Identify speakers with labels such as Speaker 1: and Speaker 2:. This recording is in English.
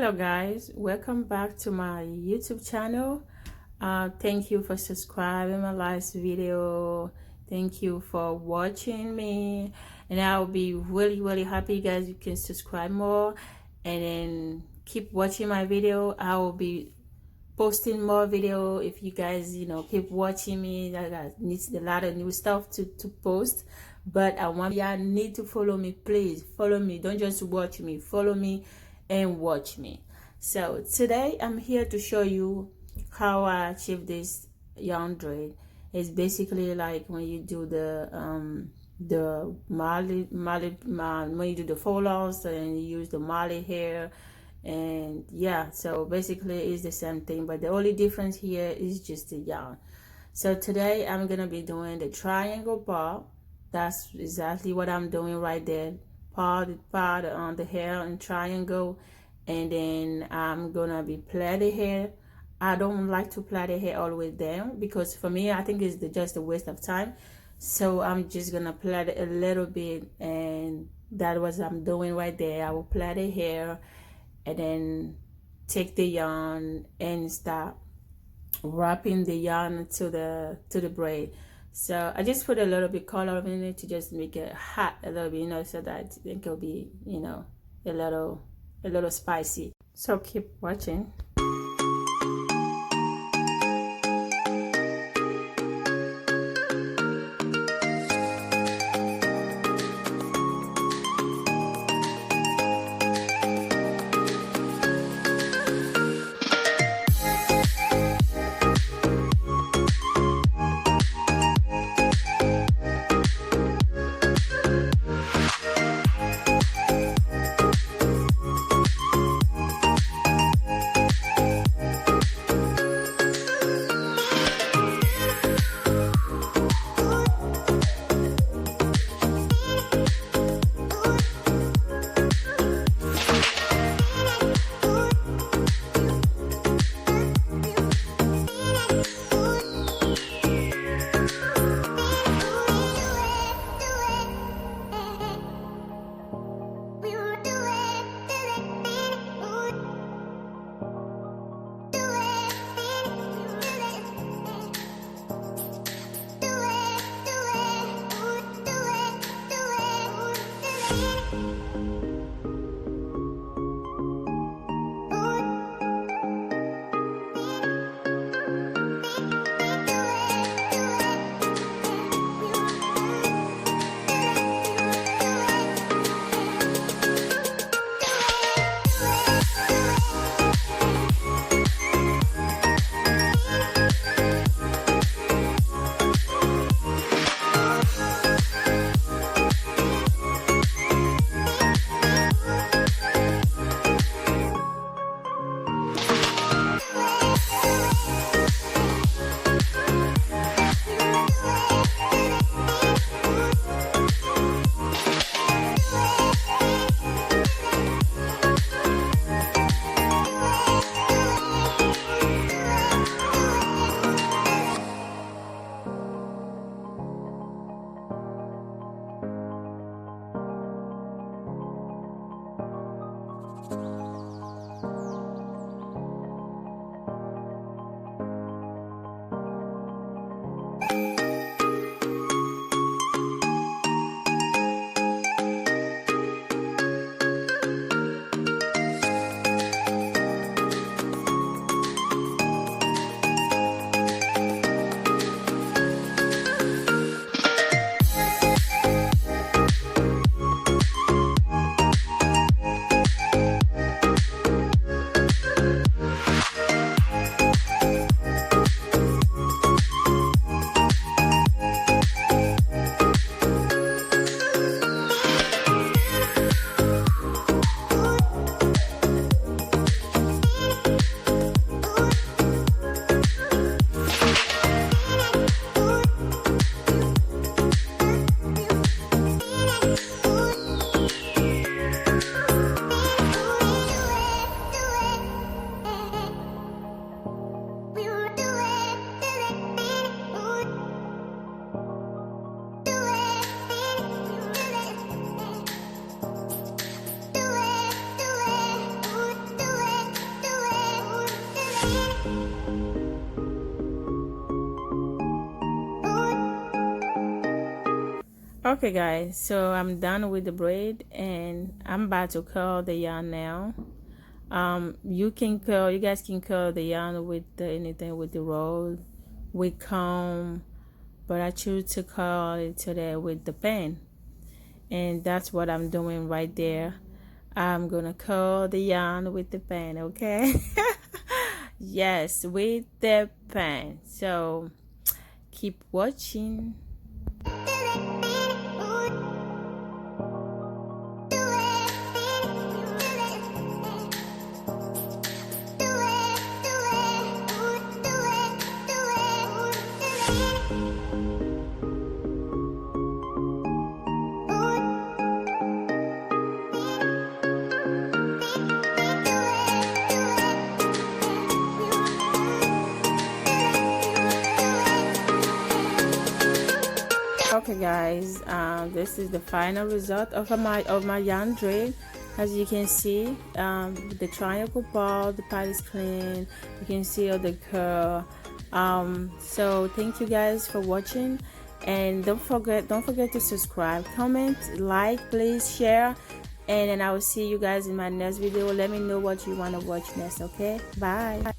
Speaker 1: Hello guys, welcome back to my YouTube channel. Thank you for subscribing my last video. Thank you for watching me, and I'll be really happy guys you can subscribe more and then keep watching my video. I will be posting more video if you guys keep watching me. I need a lot of new stuff to post, but I want y'all need to follow me. Please follow me, don't just watch me, follow me and watch me. So today I'm here to show you how I achieve this yarn dread. It's basically like when you do the when you do the faux locs and you use the Mali hair, and yeah, so basically it's the same thing, but the only difference here is just the yarn. So today I'm gonna be doing the triangle part. That's exactly what I'm doing right there. Part on the hair and triangle, and then I'm gonna be plait the hair. I don't like to plait the hair all the way down because for me I think it's just a waste of time. So I'm just gonna plait it a little bit, and that's what I'm doing right there. I will plait the hair and then take the yarn and start wrapping the yarn to the braid. So I just put a little bit color in it to just make it hot a little bit, so that it will be, a little spicy. So keep watching. Okay guys, so I'm done with the braid and I'm about to curl the yarn now. You guys can curl the yarn with anything, with the roll, with comb, but I choose to curl it today with the pen, and that's what I'm doing right there. I'm gonna curl the yarn with the pen, okay? Yes, with the pen. So keep watching. Okay guys, this is the final result of my yarn dread. As you can see, the triangle ball, the part is clean. You can see all the curl. So thank you guys for watching, and don't forget to subscribe, comment, like, please share, and then I will see you guys in my next video. Let me know what you want to watch next. Okay, bye.